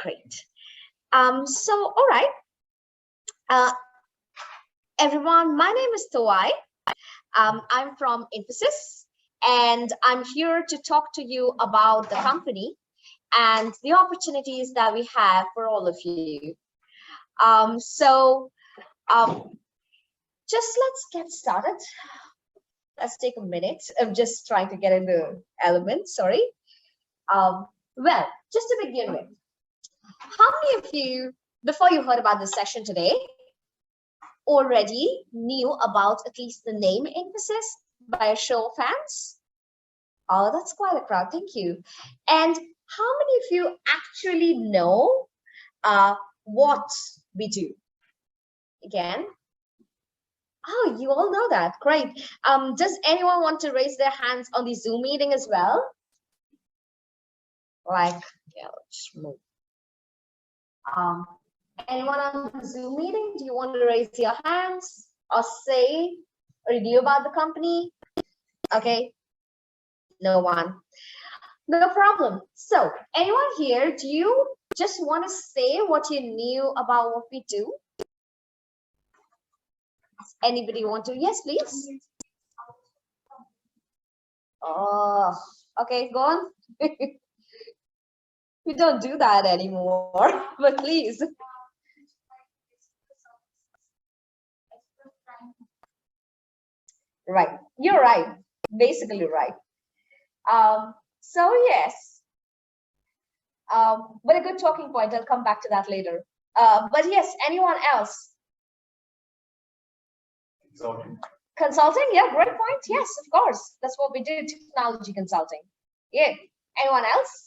Great. All right, everyone, my name is Tawai. I'm from InfoSys, and I'm here to talk to you about the company and the opportunities that we have for all of you. Just let's get started. Let's take a minute. I'm just trying to get into elements, sorry. Well, just to begin with, how many of you, before you heard about this session today, already knew about at least the name InfoSys by a show of hands? Oh, that's quite a crowd, thank you. And how many of you actually know what we do? Again? Oh, you all know that, great. Does anyone want to raise their hands on the Zoom meeting as well? Like, yeah, let's move. Anyone on the Zoom meeting? Do you want to raise your hands or say a review about the company? Okay, no one. No problem. So, anyone here, do you just want to say what you knew about what we do? Anybody want to? Yes, please. Oh, okay, go on. We don't do that anymore, but please. Right, you're right, basically right. So yes, but a good talking point, I'll come back to that later. But yes, anyone else? Consulting, yeah, great point. Yes, of course, that's what we do, technology consulting. Yeah, anyone else?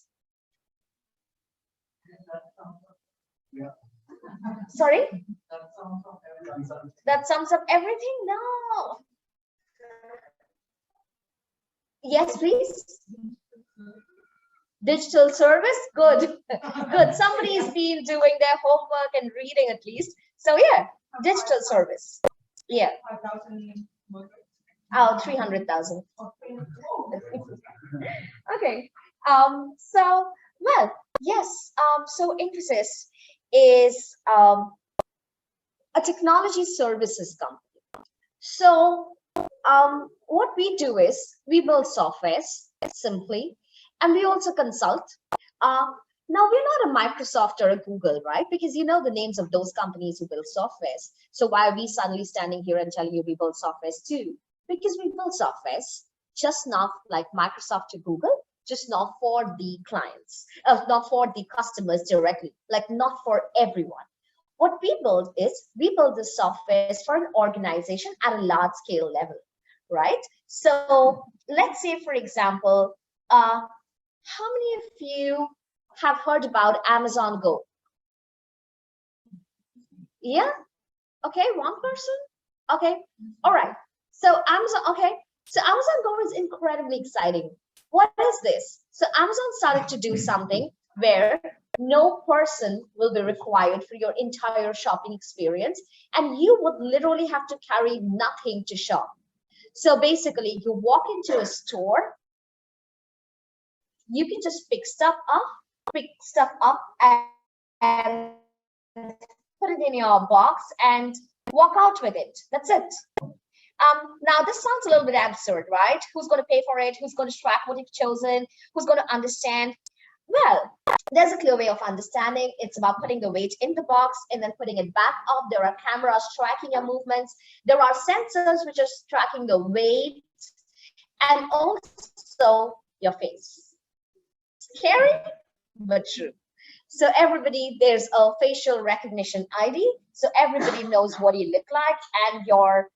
Yeah. Sorry? That sums up everything? No. Yes, please. Digital service, good. Good, somebody's been doing their homework and reading at least. So yeah, digital service. Yeah. Oh, 300,000. Okay. So, well, yes. So InfoSys is a technology services company. So what we do is we build softwares simply, and we also consult. Now, we're not a Microsoft or a Google, right? Because you know the names of those companies who build softwares. So why are we suddenly standing here and telling you we build softwares too? Because we build softwares, just not like Microsoft or Google, just not for the clients, not for the customers directly, like not for everyone. What we build is we build the softwares for an organization at a large scale level, right? So let's say, for example, how many of you have heard about Amazon Go? Yeah? Okay, one person? Okay, all right. So Amazon, okay. So Amazon Go is incredibly exciting. What is this? So Amazon started to do something where no person will be required for your entire shopping experience, and you would literally have to carry nothing to shop. So basically, you walk into a store, you can just pick stuff up and put it in your box and walk out with it. That's it. Now, this sounds a little bit absurd, right? Who's going to pay for it? Who's going to track what you've chosen? Who's going to understand? Well, there's a clear way of understanding. It's about putting the weight in the box and then putting it back up. There are cameras tracking your movements. There are sensors which are tracking the weight and also your face. Scary, but true. So everybody, there's a facial recognition ID. So everybody knows what you look like, and your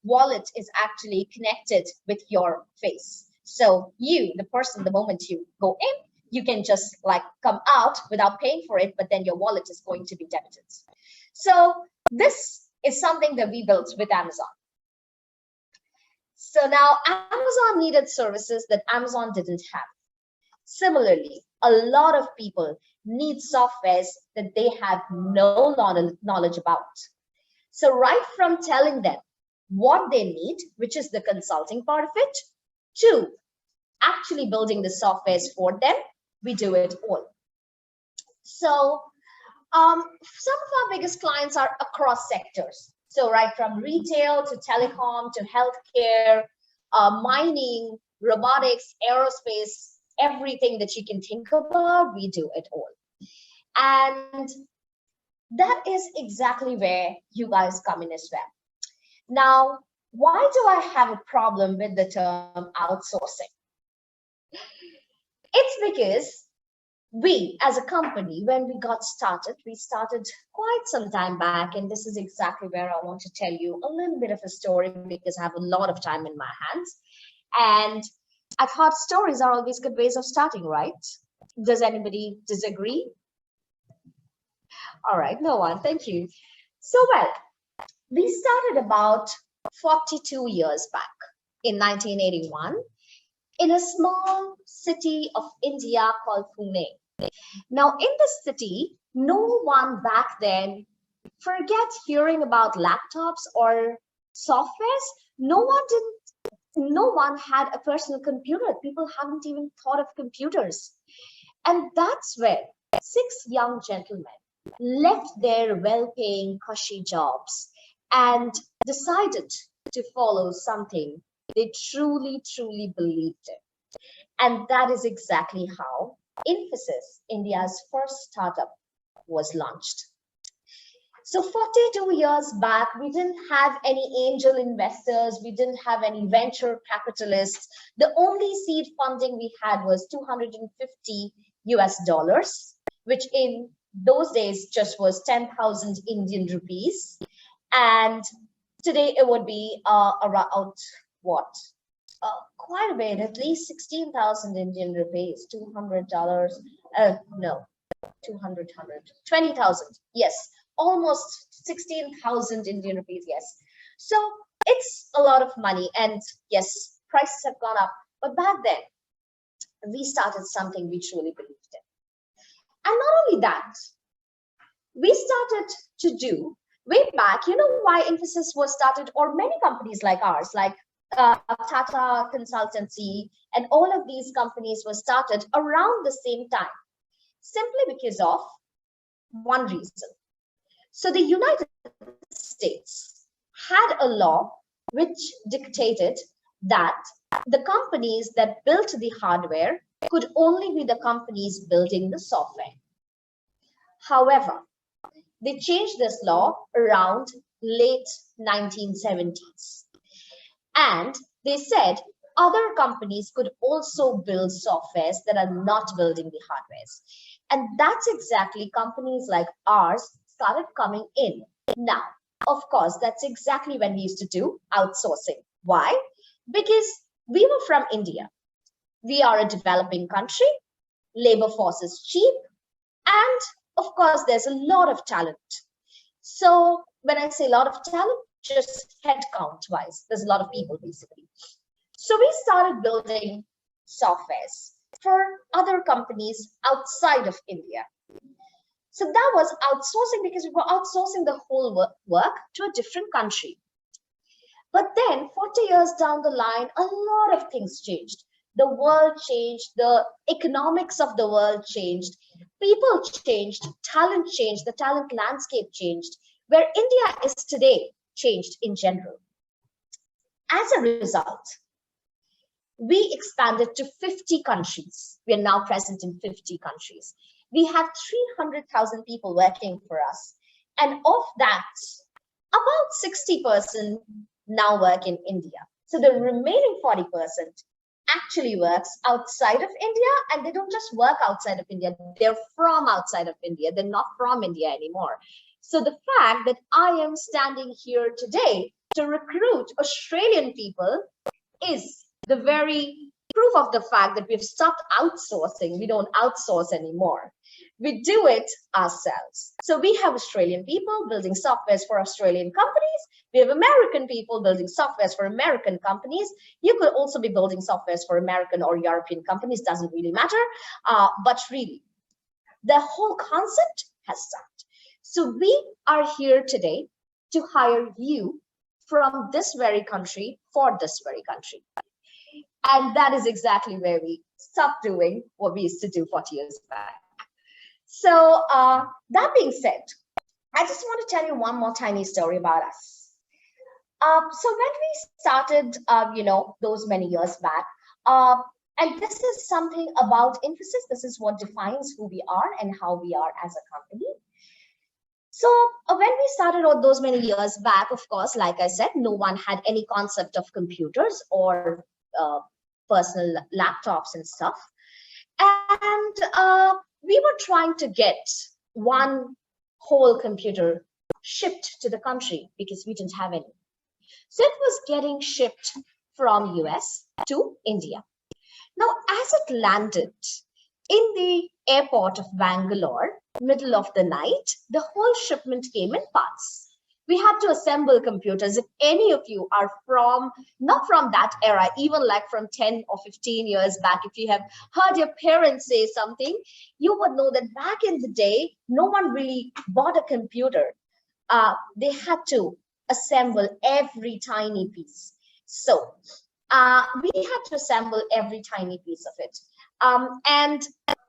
wallet is actually connected with your face. So you, the person, the moment you go in, you can just like come out without paying for it, but then your wallet is going to be debited. So this is something that we built with Amazon. So now Amazon needed services that Amazon didn't have. Similarly, a lot of people need softwares that they have no knowledge about. So right from telling them what they need, which is the consulting part of it, to actually building the softwares for them, we do it all. So some of our biggest clients are across sectors. So right from retail to telecom to healthcare, mining, robotics, aerospace, everything that you can think about, we do it all. And that is exactly where you guys come in as well. Now, why do I have a problem with the term outsourcing? It's because we as a company, when we started quite some time back, and this is exactly where I want to tell you a little bit of a story because I have a lot of time in my hands. And I thought stories are always good ways of starting, right? Does anybody disagree? All right, no one, thank you. So, well, we started about 42 years back in 1981 in a small city of India called Pune. Now, in this city, no one back then, forget hearing about laptops or softwares, no one had a personal computer. People haven't even thought of computers. And that's where 6 young gentlemen left their well-paying, cushy jobs and decided to follow something they truly, truly believed in. And that is exactly how InfoSys, India's first startup, was launched. So 42 years back, we didn't have any angel investors. We didn't have any venture capitalists. The only seed funding we had was 250 US dollars, which in those days just was 10,000 Indian rupees. And today it would be around what? Quite a bit, at least 16,000 Indian rupees, $200. No, 200, 20,000. Yes, almost 16,000 Indian rupees. Yes. So it's a lot of money. And yes, prices have gone up. But back then, we started something we truly believed in. And not only that, we started to do way back, you know why InfoSys was started, or many companies like ours, like Tata Consultancy, and all of these companies were started around the same time, simply because of one reason. So the United States had a law which dictated that the companies that built the hardware could only be the companies building the software. However, they changed this law around late 1970s. And they said other companies could also build softwares that are not building the hardwares. And that's exactly companies like ours started coming in. Now, of course, that's exactly when we used to do outsourcing. Why? Because we were from India. We are a developing country, labor force is cheap, and of course, there's a lot of talent. So when I say a lot of talent, just head count wise, there's a lot of people basically. So we started building softwares for other companies outside of India. So that was outsourcing because we were outsourcing the whole work to a different country. But then 40 years down the line, a lot of things changed. The world changed, the economics of the world changed, people changed, the talent landscape changed, where India is today changed in general. As a result, we expanded to 50 countries. We are now present in 50 countries. We have 300,000 people working for us. And of that, about 60% now work in India. So the remaining 40% actually works outside of India, and they don't just work outside of India, they're from outside of India. They're not from India anymore. So the fact that I am standing here today to recruit Australian people is the very proof of the fact that we've stopped outsourcing. We don't outsource anymore. We do it ourselves. So we have Australian people building softwares for Australian companies. We have American people building softwares for American companies. You could also be building softwares for American or European companies, doesn't really matter. But really, the whole concept has stopped. So we are here today to hire you from this very country for this very country. And that is exactly where we stopped doing what we used to do 40 years back. So that being said, I just want to tell you one more tiny story about us. So when we started, those many years back, uh, and this is something about InfoSys. This is what defines who we are and how we are as a company. So when we started all those many years back, of course, like I said, no one had any concept of computers or personal laptops and stuff. And we were trying to get one whole computer shipped to the country because we didn't have any. So it was getting shipped from US to India. Now, as it landed in the airport of Bangalore, middle of the night, the whole shipment came in parts. We had to assemble computers. If any of you are not from that era, even like from 10 or 15 years back, if you have heard your parents say something, you would know that back in the day, no one really bought a computer. They had to assemble every tiny piece. So we had to assemble every tiny piece of it. And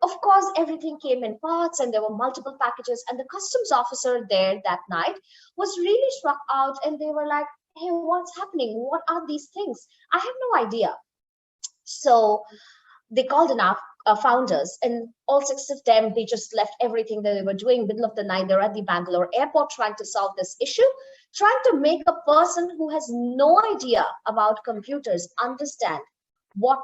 of course, everything came in parts and there were multiple packages. And the customs officer there that night was really struck out and they were like, hey, what's happening? What are these things? I have no idea. So they called in our founders, and all six of them, they just left everything that they were doing middle of the night. They're at the Bangalore airport trying to solve this issue, trying to make a person who has no idea about computers understand what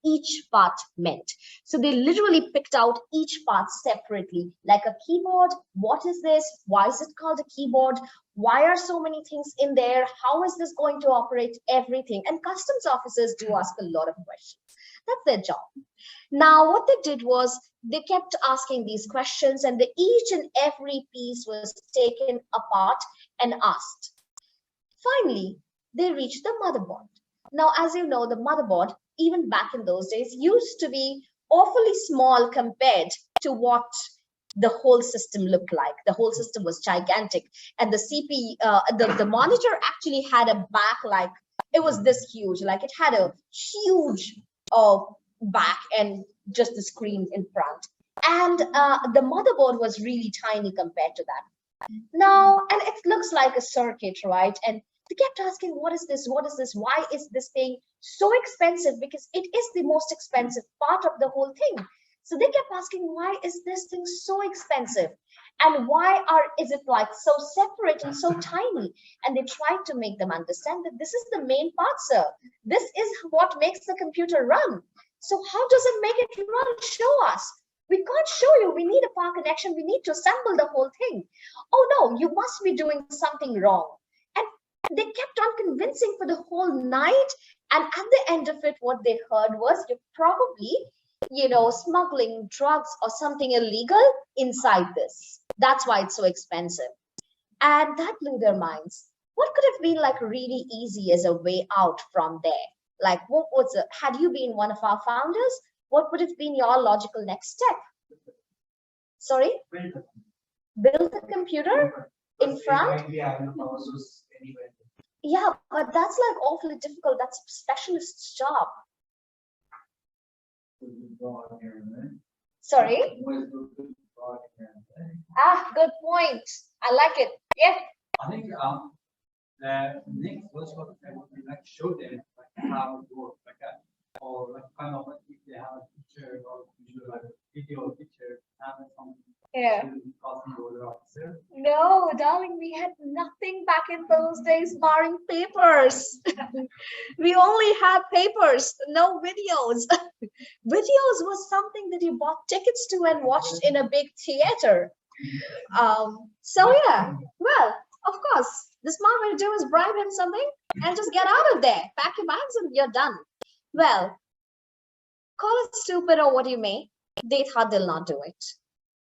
each part meant. So they literally picked out each part separately, like a keyboard. What is this? Why is it called a keyboard? Why are so many things in there? How is this going to operate? Everything. And customs officers do ask a lot of questions. That's their job. Now, what they did was they kept asking these questions, and each and every piece was taken apart and asked. Finally, they reached the motherboard. Now, as you know, the motherboard, even back in those days, used to be awfully small compared to what the whole system looked like. The whole system was gigantic, and the the monitor actually had a back like it was this huge, like it had a huge back and just the screen in front. And the motherboard was really tiny compared to that. Now, and it looks like a circuit, right? And they kept asking, what is this? What is this? Why is this thing so expensive? Because it is the most expensive part of the whole thing. So they kept asking, why is this thing so expensive? And why is it like so separate and so tiny? And they tried to make them understand that this is the main part, sir. This is what makes the computer run. So how does it make it run? Show us. We can't show you. We need a power connection. We need to assemble the whole thing. Oh no, you must be doing something wrong. And they kept on convincing for the whole night. And at the end of it, what they heard was you're probably, smuggling drugs or something illegal inside this. That's why it's so expensive. And that blew their minds. What could have been like really easy as a way out from there? Like, what was it? Had you been one of our founders, what would have been your logical next step? Sorry? Build the computer in front? Yeah, but that's like awfully difficult. That's a specialist's job. Sorry? Good point. I like it. Yeah. I think next workshop I would like show them like how it works, or like kind of like if they have a teacher or like a video teacher having something. Yeah. No, darling, we had nothing back in those days barring papers. We only had papers, no videos. Videos was something that you bought tickets to and watched in a big theater. So yeah, well, of course, the smart way to do is bribe him something and just get out of there. Pack your bags and you're done. Well, call it stupid or what you may, they thought they'll not do it.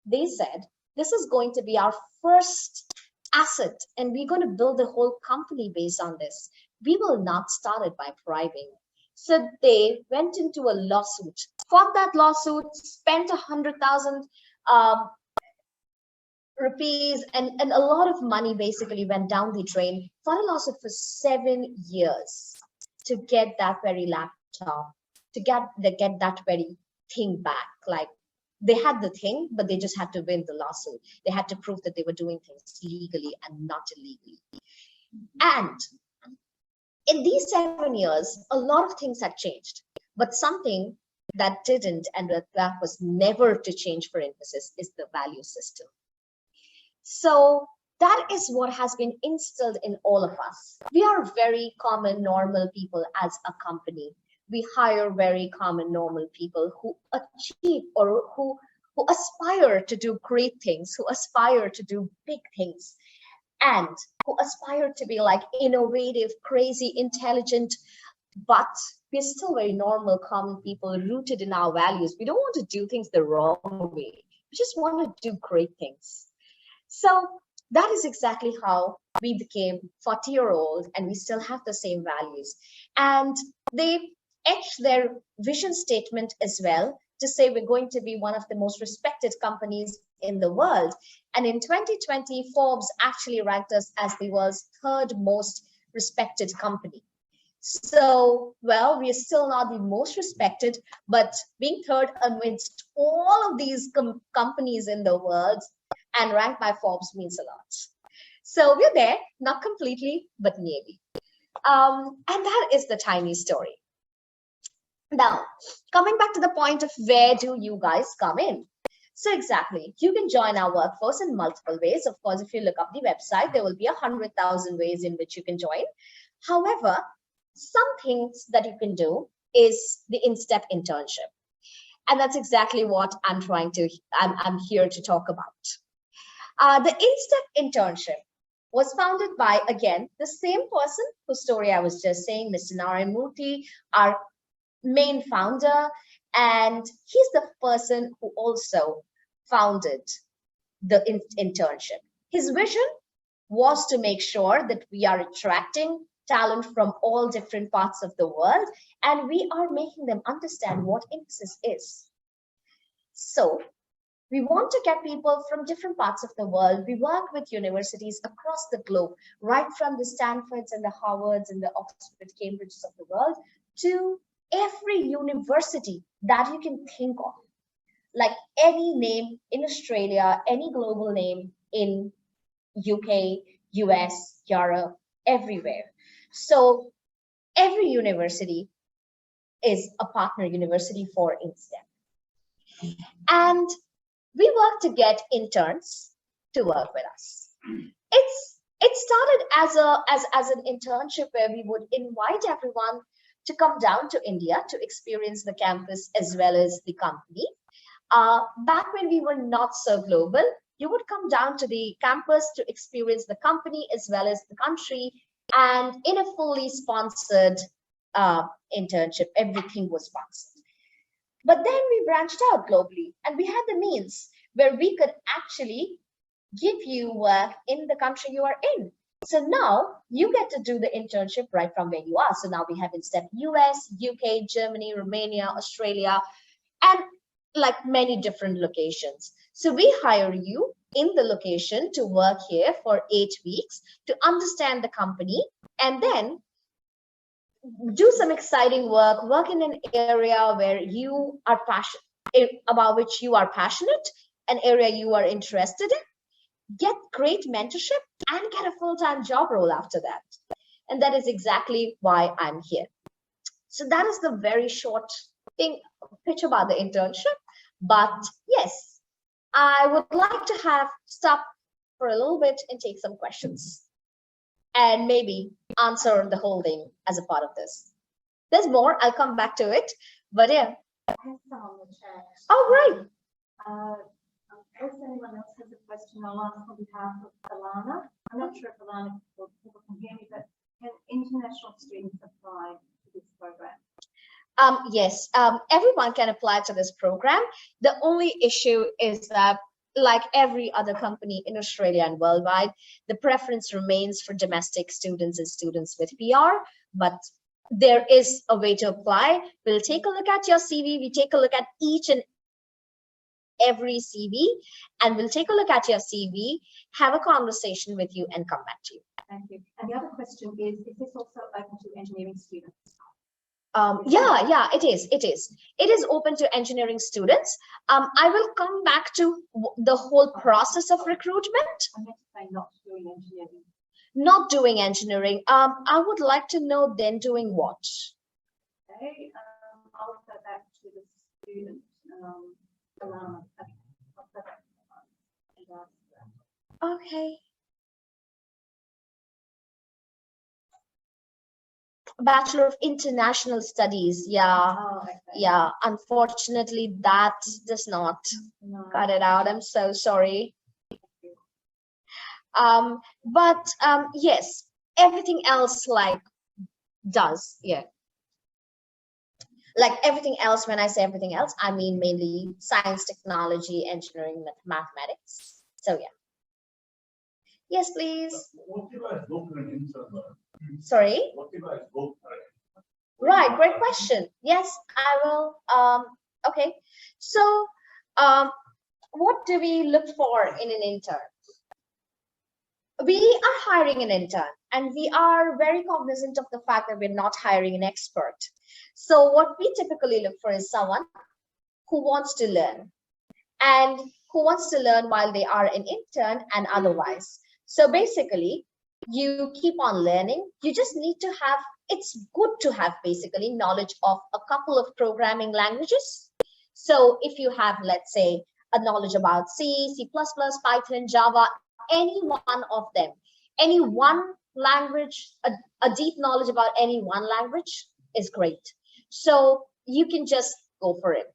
They said, this is going to be our first asset and we're going to build the whole company based on this. We will not start it by bribing. So they went into a lawsuit, fought that lawsuit, spent 100,000 rupees and a lot of money basically went down the drain. Fought a lawsuit for 7 years to get that very laptop, to get that very thing back. Like, They had the thing, but they just had to win the lawsuit. They had to prove that they were doing things legally and not illegally. And in these 7 years, a lot of things had changed, but something that didn't and that was never to change for InfoSys is the value system. So that is what has been instilled in all of us. We are very common, normal people as a company. We hire very common, normal people who achieve or who aspire to do great things, who aspire to do big things, and who aspire to be like innovative, crazy, intelligent, but we're still very normal, common people rooted in our values. We don't want to do things the wrong way. We just want to do great things. So that is exactly how we became 40-year-old, and we still have the same values. And they etched their vision statement as well to say we're going to be one of the most respected companies in the world. And in 2020, Forbes actually ranked us as the world's 3rd most respected company. So, well, we are still not the most respected, but being 3rd amidst all of these companies in the world and ranked by Forbes means a lot. So we're there, not completely, but nearly. And that is the tiny story. Now, coming back to the point of where do you guys come in? So exactly, you can join our workforce in multiple ways. Of course, if you look up the website, there will be 100,000 ways in which you can join. However, some things that you can do is the InStep internship. And that's exactly what I'm here to talk about. The InStep internship was founded by, again, the same person whose story I was just saying, Mr. Narayan Murthy, our main founder, and he's the person who also founded the internship. His vision was to make sure that we are attracting talent from all different parts of the world, and we are making them understand what InfoSys is. So we want to get people from different parts of the world. We work with universities across the globe, right from the Stanfords and the Harvards and the Oxford, Cambridges of the world, to every university that you can think of, like any name in Australia, any global name in UK, US, Europe, everywhere. So every university is a partner university for InStep. And we work to get interns to work with us. It started as an internship where we would invite everyone to come down to India to experience the campus as well as the company. Back when we were not so global, you would come down to the campus to experience the company as well as the country, and in a fully sponsored internship, everything was sponsored. But then we branched out globally, and we had the means where we could actually give you work in the country you are in. So now you get to do the internship right from where you are. So now we have InStep US, UK, Germany, Romania, Australia, and like many different locations. So we hire you in the location to work here for 8 weeks to understand the company, and then do some exciting work in an area where you are about which you are passionate, an area you are interested in, get great mentorship, and get a full-time job role after that. And that is exactly why I'm here. So that is the very short pitch about the internship. But yes, I would like to stop for a little bit and take some questions, and maybe answer the whole thing as a part of this. There's more, I'll come back to it, but yeah. I have some on the chat. Oh, great. If anyone else has a question, I'll ask on behalf of Alana. I'm not sure if Alana people can hear me, but can international students apply to this program? Yes, everyone can apply to this program. The only issue is that, like every other company in Australia and worldwide, the preference remains for domestic students and students with PR, but there is a way to apply. We'll take a look at your CV. We take a look at each and every CV, and we'll take a look at your CV, have a conversation with you, and come back to you. Thank you. And the other question is this also open to engineering students? Yeah, it is. It is. It is open to engineering students. I will come back to the whole process of recruitment. I meant to say not doing engineering. Not doing engineering. I would like to know then doing what? Okay, I'll go back to the student, Alana. Okay, I'll go back to Alana and ask that. Okay. Bachelor of International Studies. Yeah. Oh, okay. Yeah. Unfortunately, that does not No. cut it out. I'm so sorry. But yes, everything else like does. Yeah. Like everything else, when I say everything else, I mean mainly science, technology, engineering, mathematics. So yeah. Yes, please. What you guys go for an intern? Sorry. What you guys go for? Right, great question. Yes, I will. Okay. So what do we look for in an intern? We are hiring an intern, and we are very cognizant of the fact that we're not hiring an expert. So what we typically look for is someone who wants to learn, and who wants to learn while they are an intern and otherwise. So basically, you keep on learning. You just need to have, it's good to have basically knowledge of a couple of programming languages. So if you have, let's say, a knowledge about C, C++, Python, Java, any one of them, any one language, a deep knowledge about any one language is great. So you can just go for it.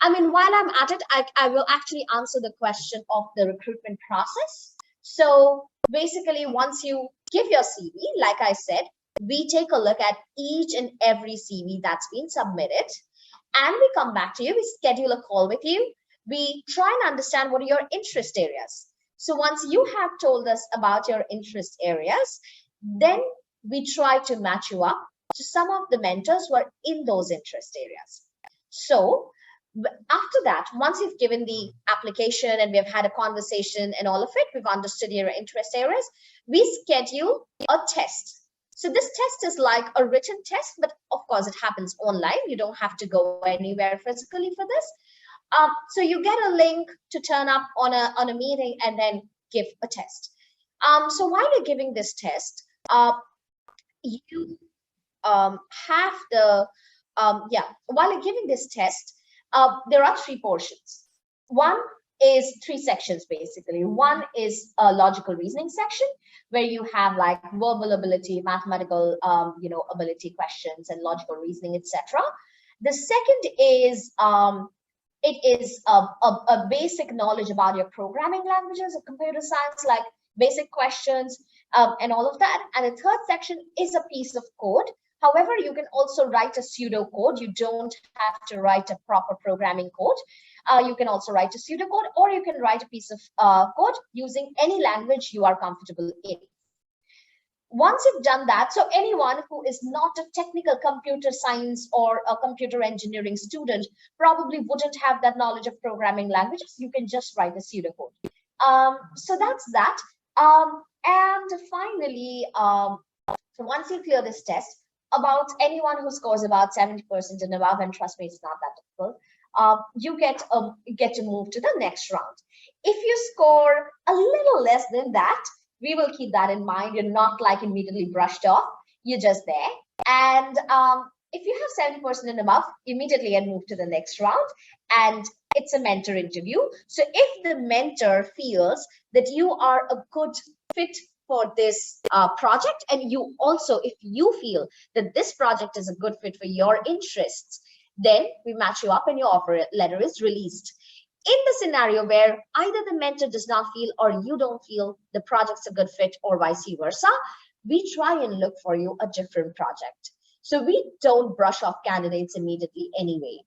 I mean, while I'm at it, I will actually answer the question of the recruitment process. So basically, once you give your CV, like I said, we take a look at each and every CV that's been submitted, and we come back to you. We schedule a call with you. We try and understand what are your interest areas. So once you have told us about your interest areas, then we try to match you up to some of the mentors who are in those interest areas. So after that, once you've given the application and we've had a conversation and all of it, we've understood your interest areas, we schedule a test. So this test is like a written test, but of course it happens online. You don't have to go anywhere physically for this. So you get a link to turn up on a meeting and then give a test. So while you're giving this test, you have the, while you're giving this test, there are three portions. One is three sections, basically. One is a logical reasoning section where you have like verbal ability, mathematical, ability questions and logical reasoning, etc. The second is, it is a basic knowledge about your programming languages or computer science, like basic questions and all of that. And the third section is a piece of code. However, you can also write a pseudocode. You don't have to write a proper programming code. You can also write a pseudocode, or you can write a piece of code using any language you are comfortable in. Once you've done that, so anyone who is not a technical computer science or a computer engineering student probably wouldn't have that knowledge of programming languages. You can just write a pseudocode. So that's that. And finally, so once you clear this test, about anyone who scores about 70% and above, and trust me, it's not that difficult, you get to move to the next round. If you score a little less than that, we will keep that in mind. You're not like immediately brushed off. You're just there. And if you have 70% and above, immediately and move to the next round. And it's a mentor interview. So if the mentor feels that you are a good fit for this project, and you also, if you feel that this project is a good fit for your interests, then we match you up and your offer letter is released. In the scenario where either the mentor does not feel or you don't feel the project's a good fit or vice versa, we try and look for you a different project. So we don't brush off candidates immediately anyway.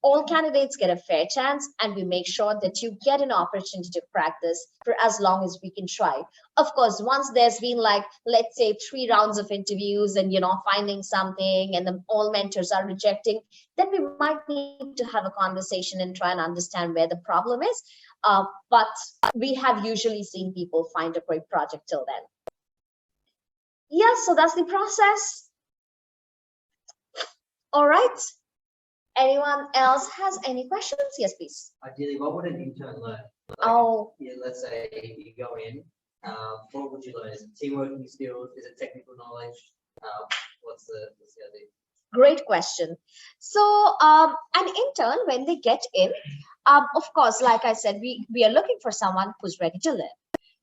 All candidates get a fair chance, and we make sure that you get an opportunity to practice for as long as we can try. Of course, once there's been like, let's say 3 rounds of interviews and you're not finding something and all mentors are rejecting, then we might need to have a conversation and try and understand where the problem is. But we have usually seen people find a great project till then. Yeah, so that's the process. All right. Anyone else has any questions? Yes, please. Ideally, what would an intern learn? Oh, Yeah, let's say you go in, what would you learn? Is it teamworking skills? Is it technical knowledge? What's the idea? great question. So, an intern, when they get in, of course, like I said, we are looking for someone who's ready to learn.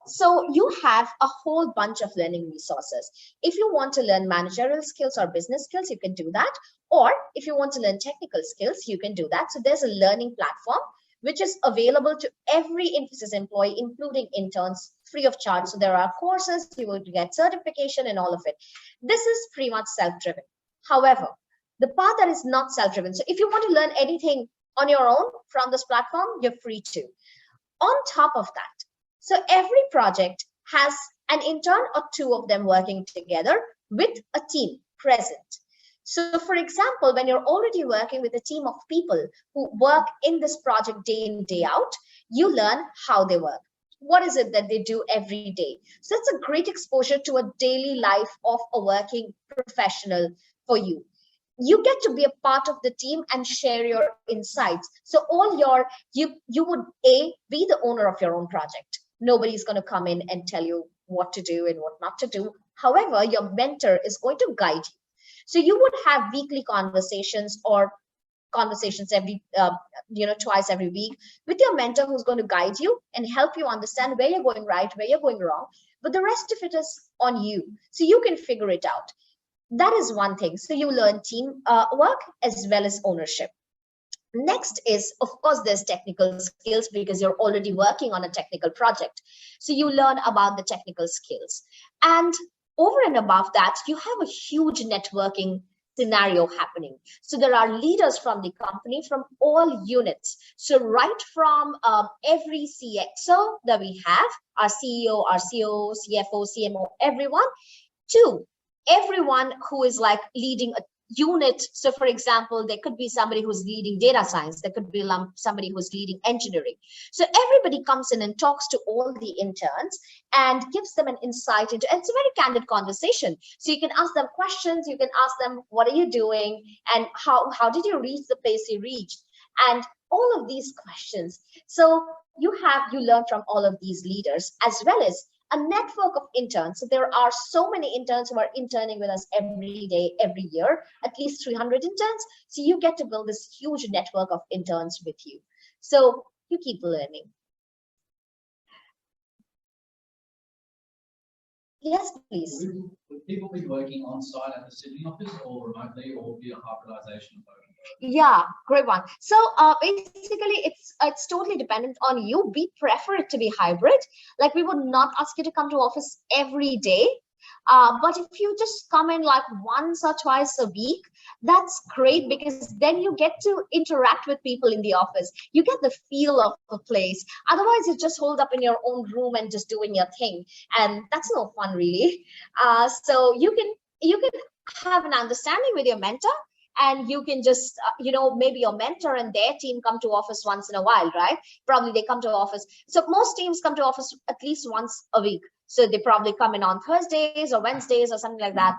So you have a whole bunch of learning resources. If you want to learn managerial skills or business skills, you can do that. Or if you want to learn technical skills, you can do that. So there's a learning platform which is available to every InfoSys employee, including interns, free of charge. So there are courses, you will get certification and all of it. This is pretty much self-driven. However, the part that is not self-driven, so if you want to learn anything on your own from this platform, you're free to. On top of that, so every project has an intern or two of them working together with a team present. So for example, when you're already working with a team of people who work in this project day in, day out, you learn how they work. What is it that they do every day? So it's a great exposure to a daily life of a working professional for you. You get to be a part of the team and share your insights. So all you would be the owner of your own project. Nobody's going to come in and tell you what to do and what not to do. However, your mentor is going to guide you. So you would have weekly conversations or conversations every twice every week with your mentor, who's going to guide you and help you understand where you're going right, where you're going wrong. But the rest of it is on you, so you can figure it out. That is one thing. So you learn team work as well as ownership. Next is, of course, there's technical skills, because you're already working on a technical project. So you learn about the technical skills. And over and above that, you have a huge networking scenario happening. So there are leaders from the company from all units. So right from every CXO that we have, our CEO, our COO, CFO, CMO, everyone, to everyone who is like leading a unit. So for example, there could be somebody who's leading data science, there could be somebody who's leading engineering. So everybody comes in and talks to all the interns and gives them an insight into, and it's a very candid conversation. So you can ask them questions, you can ask them, what are you doing, and how did you reach the place you reached, and all of these questions. So you learn from all of these leaders, as well as a network of interns. So there are so many interns who are interning with us every day, every year, at least 300 interns. So you get to build this huge network of interns with you. So you keep learning. Yes, please. Would people be working on site at the Sydney office or remotely, or be a hybridization of both? Yeah, great one. So basically, it's totally dependent on you. We prefer it to be hybrid. Like, we would not ask you to come to office every day. But if you just come in like once or twice a week, that's great, because then you get to interact with people in the office. You get the feel of the place. Otherwise, you're just holed up in your own room and just doing your thing, and that's no fun, really. So you can have an understanding with your mentor, and you can just, maybe your mentor and their team come to office once in a while, right? Probably they come to office. So most teams come to office at least once a week. So they probably come in on Thursdays or Wednesdays or something like that.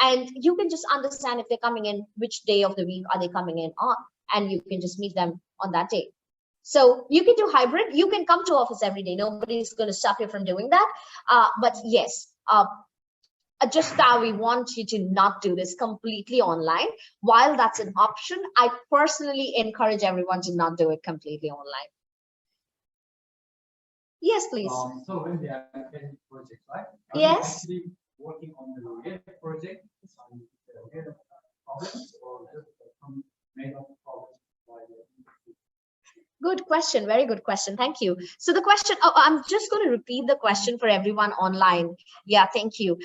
And you can just understand if they're coming in, which day of the week are they coming in on, and you can just meet them on that day. So you can do hybrid. You can come to office every day. Nobody's going to stop you from doing that. But yes, just how we want you to not do this completely online. While that's an option, I personally encourage everyone to not do it completely online. Yes, please. So when they are getting projects, right? Yes. Actually working on the real project, some real problems, or just some made up problems by the. Good question. Very good question. Thank you. So the question, I'm just going to repeat the question for everyone online. Yeah, thank you.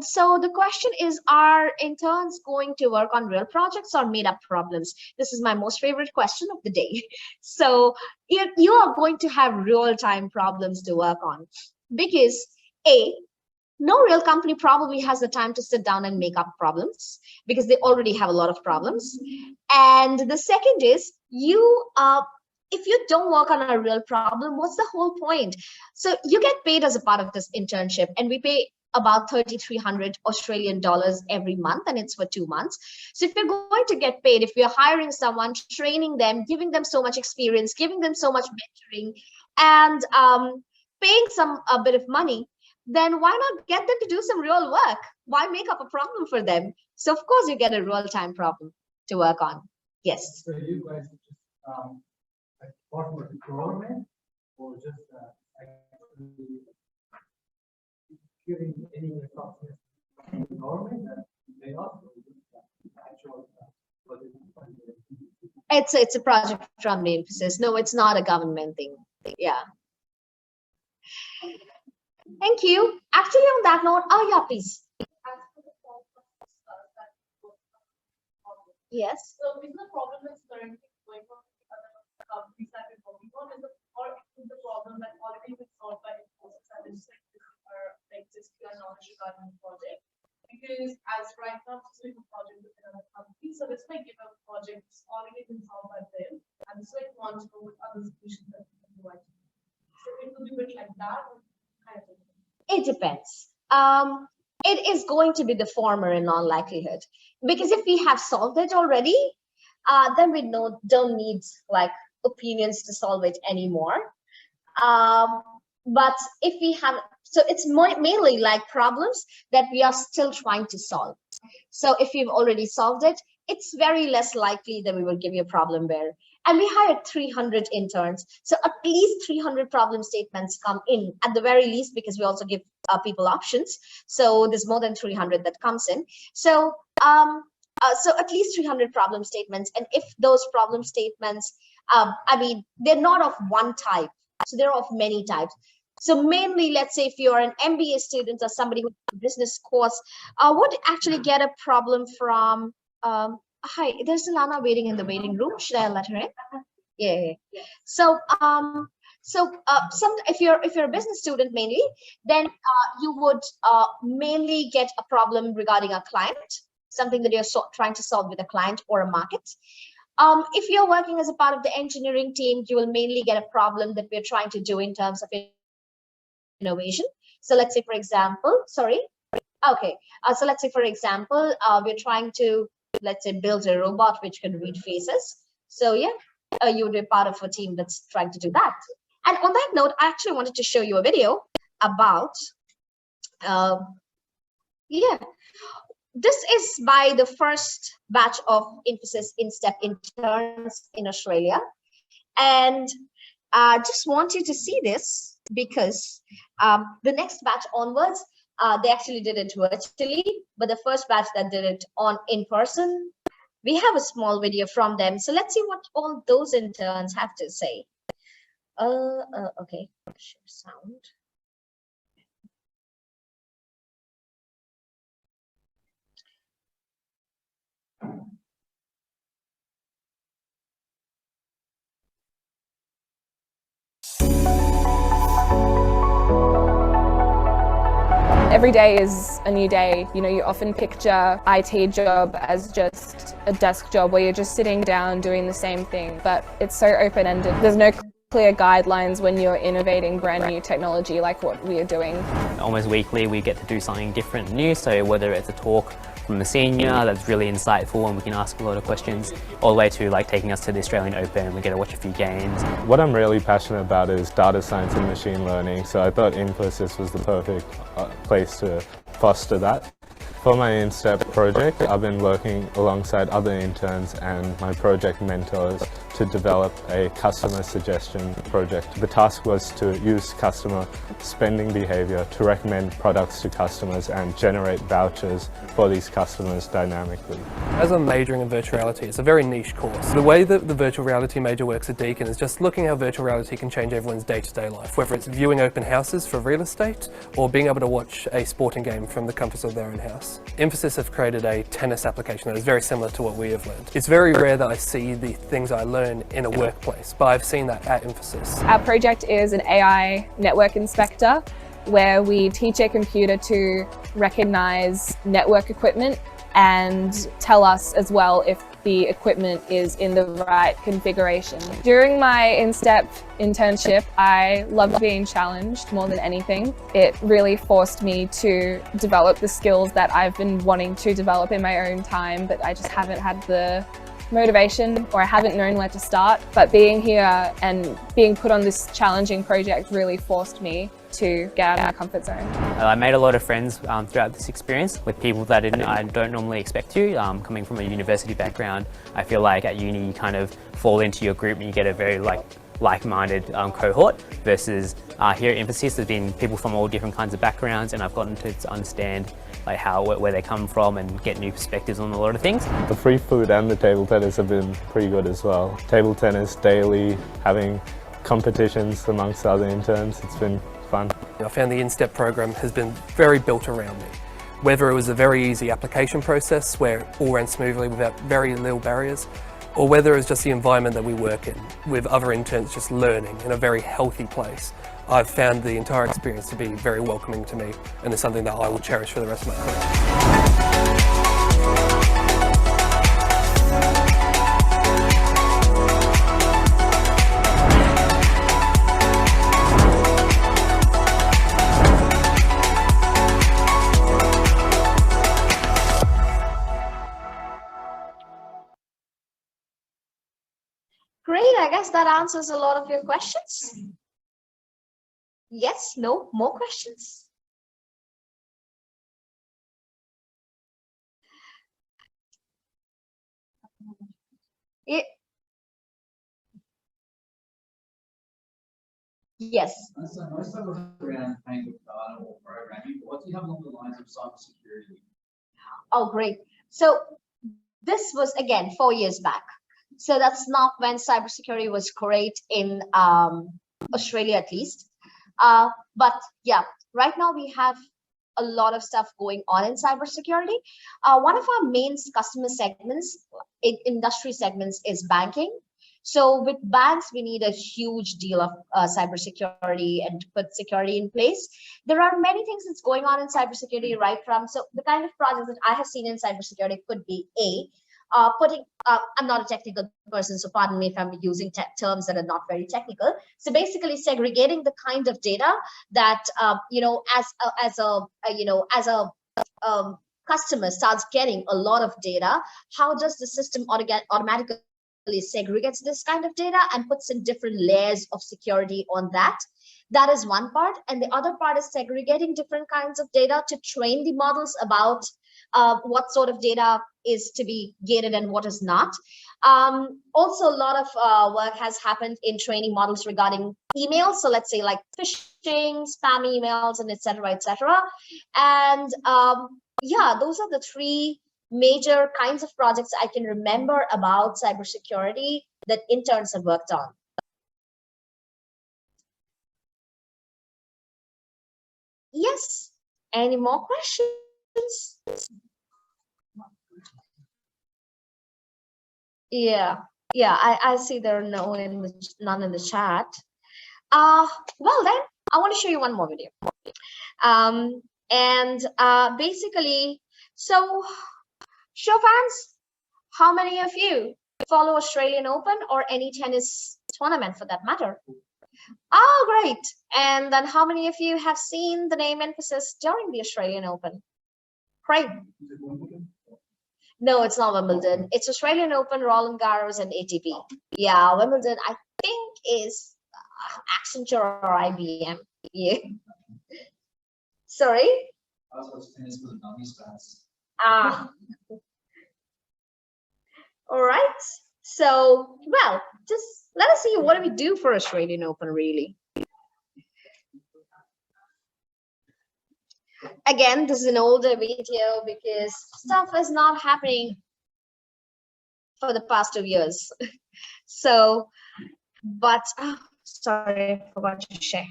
So the question is, are interns going to work on real projects or made up problems? This is my most favorite question of the day. So you are going to have real-time problems to work on, because no real company probably has the time to sit down and make up problems, because they already have a lot of problems. And the second is, if you don't work on a real problem, what's the whole point? So you get paid as a part of this internship, and we pay about 3,300 Australian dollars every month, and it's for 2 months. So if you're going to get paid, if you're hiring someone, training them, giving them so much experience, giving them so much mentoring, and paying a bit of money, then why not get them to do some real work? Why make up a problem for them? So of course you get a real-time problem to work on. Yes. So you guys just like partner with the government or just actually giving any resources to the government that they also actual It's a project from the InfoSys. No, it's not a government thing. Yeah. Thank you. Actually, on that note, oh yeah, please. Yes. So is the problem that's currently going on with other companies that we're working on, or is the problem that already been solved by InfoSys and it's like this clear knowledge regarding the project? Because as right now, it's doing a project with another company, so this might give a project that's already been solved by them, and this might want to go with other solutions that we can provide. So it could be a bit like that, or kind of thing. It depends. It is going to be the former in all likelihood, because if we have solved it already, then we don't need like opinions to solve it anymore. But if we have, so it's mainly like problems that we are still trying to solve. So if you've already solved it, it's very less likely that we will give you a problem where, and we hired 300 interns. So at least 300 problem statements come in at the very least, because we also give people options. So there's more than 300 that comes in. So, so at least 300 problem statements. And if those problem statements, I mean, they're not of one type. So they're of many types. So mainly, let's say if you're an MBA student or somebody who has a business course, would actually get a problem from, hi, there's Alana waiting in the waiting room. Should I let her in? Yeah. So, if you're a business student mainly, then you would mainly get a problem regarding a client, something that you're trying to solve with a client or a market. If you're working as a part of the engineering team, you will mainly get a problem that we're trying to do in terms of innovation. So let's say, for example, so let's say, for example, we're trying to, let's say, build a robot which can read faces. So yeah, you would be part of a team that's trying to do that. And on that note, I actually wanted to show you a video about, this is by the first batch of InfoSys InStep interns in Australia. And I just want you to see this because the next batch onwards, they actually did it virtually, but the first batch that did it in person, we have a small video from them. So let's see what all those interns have to say. Okay, share sound. Every day is a new day. You know, you often picture IT job as just a desk job where you're just sitting down doing the same thing, but it's so open-ended. There's no clear guidelines when you're innovating brand new technology like what we are doing. Almost weekly we get to do something different new, so whether it's a talk from the senior that's really insightful and we can ask a lot of questions, all the way to like taking us to the Australian Open, we get to watch a few games. What I'm really passionate about is data science and machine learning, so I thought InfoSys was the perfect place to foster that. For my InStep project, I've been working alongside other interns and my project mentors to develop a customer suggestion project. The task was to use customer spending behavior to recommend products to customers and generate vouchers for these customers dynamically. As I'm majoring in virtual reality, it's a very niche course. The way that the virtual reality major works at Deakin is just looking how virtual reality can change everyone's day-to-day life, whether it's viewing open houses for real estate or being able to watch a sporting game from the comforts of their own house. InfoSys have created a tennis application that is very similar to what we have learned. It's very rare that I see the things I learn in a workplace, but I've seen that at InfoSys. Our project is an AI network inspector where we teach a computer to recognize network equipment and tell us as well if the equipment is in the right configuration. During my InStep internship, I loved being challenged more than anything. It really forced me to develop the skills that I've been wanting to develop in my own time, but I just haven't had the motivation, or I haven't known where to start. But being here and being put on this challenging project really forced me to get out of my comfort zone. I made a lot of friends throughout this experience with people that I don't normally expect to. Coming from a university background, I feel like at uni you kind of fall into your group and you get a very like-minded cohort, versus here at InfoSys there's been people from all different kinds of backgrounds, and I've gotten to understand like where they come from and get new perspectives on a lot of things. The free food and the table tennis have been pretty good as well. Table tennis daily, having competitions amongst other interns, it's been fun. I found the InStep program has been very built around me. Whether it was a very easy application process where it all ran smoothly without very little barriers, or whether it's just the environment that we work in, with other interns just learning in a very healthy place. I've found the entire experience to be very welcoming to me, and it's something that I will cherish for the rest of my career. Great, I guess that answers a lot of your questions. Yes, no, more questions? Yeah. Yes. So most of us around playing with data or programming, what do you have along the lines of cybersecurity? Oh, great. So this was, again, 4 years back. So that's not when cybersecurity was great in Australia, at least. But yeah, right now we have a lot of stuff going on in cybersecurity. One of our main customer segments, industry segments, is banking. So with banks, we need a huge deal of cybersecurity and to put security in place. There are many things that's going on in cybersecurity, right from, so the kind of projects that I have seen in cybersecurity could be I'm not a technical person, so pardon me if I'm using terms that are not very technical. So basically segregating the kind of data that, as a customer starts getting a lot of data, how does the system automatically segregates this kind of data and puts in different layers of security on that? That is one part. And the other part is segregating different kinds of data to train the models about what sort of data is to be gated and what is not. Also, a lot of work has happened in training models regarding emails. So let's say like phishing, spam emails, and et cetera, et cetera. And yeah, those are the three major kinds of projects I can remember about cybersecurity that interns have worked on. Yes. Any more questions? Yeah, I see there are none in the chat. Well then, I want to show you one more video. Basically, so show of hands, how many of you follow Australian Open or any tennis tournament for that matter? Oh, great. And then how many of you have seen the name InfoSys during the Australian Open? Great. No, it's not Wimbledon. It's Australian Open, Roland Garros, and ATP. Yeah, Wimbledon, I think, is Accenture or IBM. Yeah. Sorry? I was watching tennis for the dummies class. All right. So, well, just let us see what do we do for Australian Open, really. Again, this is an older video because stuff is not happening for the past 2 years. So, but, oh, sorry, I forgot to share.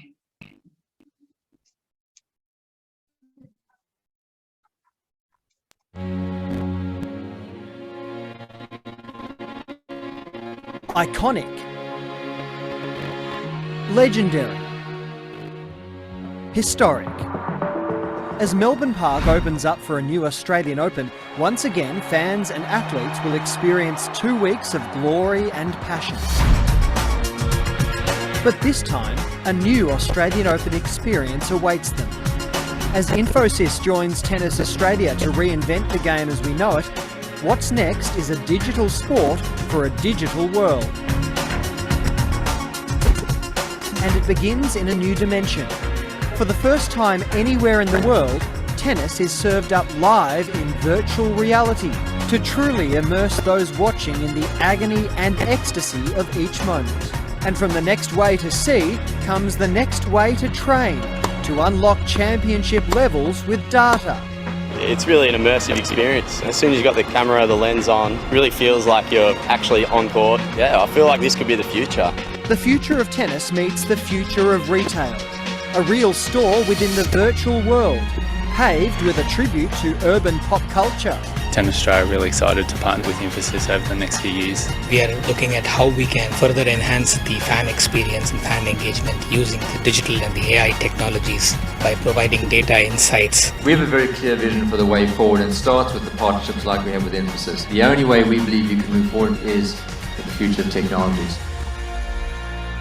Iconic, legendary, historic. As Melbourne Park opens up for a new Australian Open, Once again, fans and athletes will experience 2 weeks of glory and passion. But this time, a new Australian Open experience awaits them. As InfoSys joins Tennis Australia to reinvent the game as we know it, what's next is a digital sport for a digital world. And it begins in a new dimension. For the first time anywhere in the world, tennis is served up live in virtual reality to truly immerse those watching in the agony and ecstasy of each moment. And from the next way to see comes the next way to train, to unlock championship levels with data. It's really an immersive experience. As soon as you've got the camera, the lens on, it really feels like you're actually on court. Yeah, I feel like this could be the future. The future of tennis meets the future of retail. A real store within the virtual world, paved with a tribute to urban pop culture. Tennis Australia are really excited to partner with InfoSys over the next few years. We are looking at how we can further enhance the fan experience and fan engagement using the digital and the AI technologies by providing data insights. We have a very clear vision for the way forward, and it starts with the partnerships like we have with InfoSys. The only way we believe you can move forward is with the future of technologies.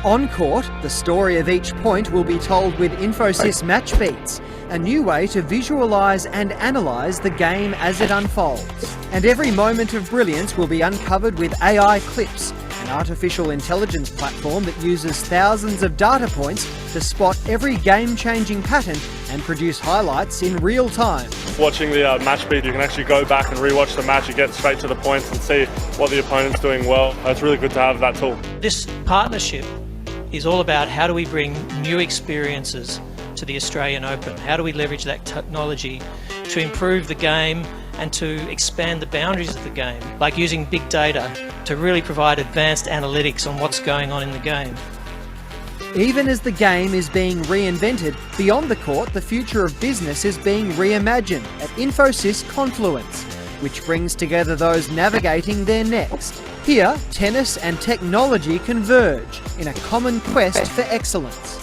On court, the story of each point will be told with InfoSys Match Beats, a new way to visualise and analyse the game as it unfolds. And every moment of brilliance will be uncovered with AI Clips, an artificial intelligence platform that uses thousands of data points to spot every game-changing pattern and produce highlights in real time. Watching the match beat, you can actually go back and rewatch the match and get straight to the points and see what the opponent's doing well. It's really good to have that tool. This partnership is all about how do we bring new experiences to the Australian Open? How do we leverage that technology to improve the game and to expand the boundaries of the game, like using big data to really provide advanced analytics on what's going on in the game. Even as the game is being reinvented, beyond the court, the future of business is being reimagined at InfoSys Confluence, which brings together those navigating their next. Here, tennis and technology converge in a common quest for excellence.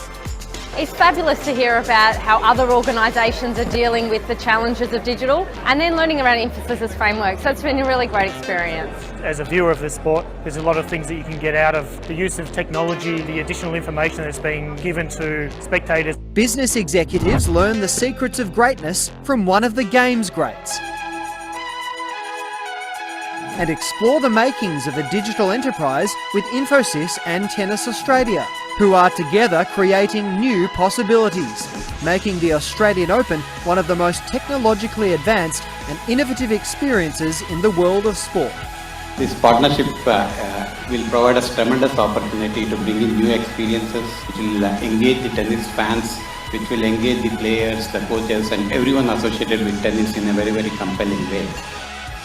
It's fabulous to hear about how other organisations are dealing with the challenges of digital and then learning around InfoSys' framework. So it's been a really great experience. As a viewer of the sport, there's a lot of things that you can get out of the use of technology, the additional information that's being given to spectators. Business executives learn the secrets of greatness from one of the game's greats and explore the makings of a digital enterprise with InfoSys and Tennis Australia, who are together creating new possibilities, making the Australian Open one of the most technologically advanced and innovative experiences in the world of sport. This partnership will provide us tremendous opportunity to bring in new experiences, which will engage the tennis fans, which will engage the players, the coaches, and everyone associated with tennis in a very, very compelling way.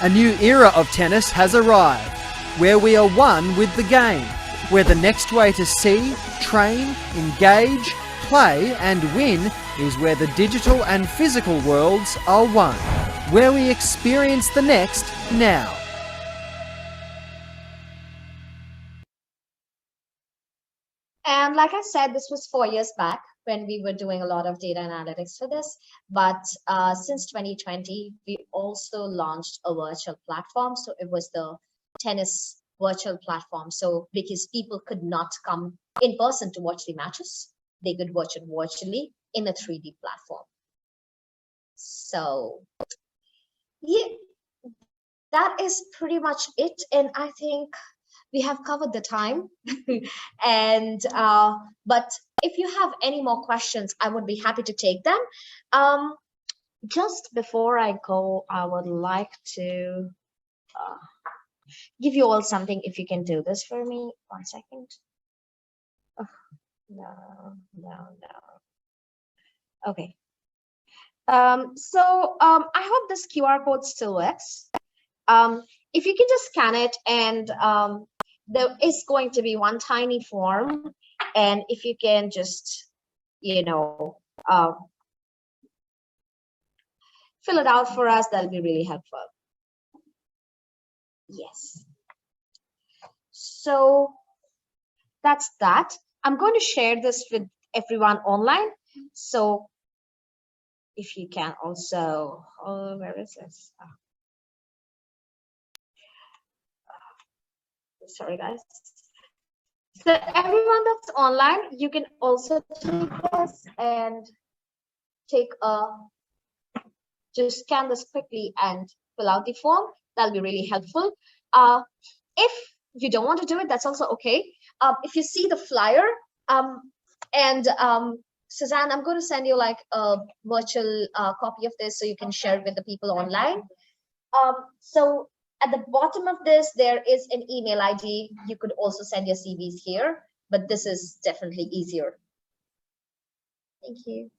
A new era of tennis has arrived, where we are one with the game, where the next way to see, train, engage, play and win is where the digital and physical worlds are one, where we experience the next now. And like I said, this was 4 years back when we were doing a lot of data analytics for this. But since 2020, we also launched a virtual platform. So it was the tennis virtual platform. So because people could not come in person to watch the matches, they could watch it virtually in a 3D platform. So yeah, that is pretty much it. And I think we have covered the time. And but if you have any more questions, I would be happy to take them. Just before I go, I would like to give you all something. If you can do this for me, 1 second. Oh, no. Okay. So I hope this QR code still works. If you can just scan it, and there is going to be one tiny form, and if you can just, fill it out for us, that'll be really helpful. Yes. So that's that. I'm going to share this with everyone online. So if you can also, where is this? Sorry, guys. So everyone that's online, you can also take this and take just scan this quickly and fill out the form. That'll be really helpful. If you don't want to do it, that's also okay. If you see the flyer, Suzanne, I'm going to send you like a virtual copy of this so you can share it with the people online. So at the bottom of this, there is an email ID. You could also send your CVs here, but this is definitely easier. Thank you.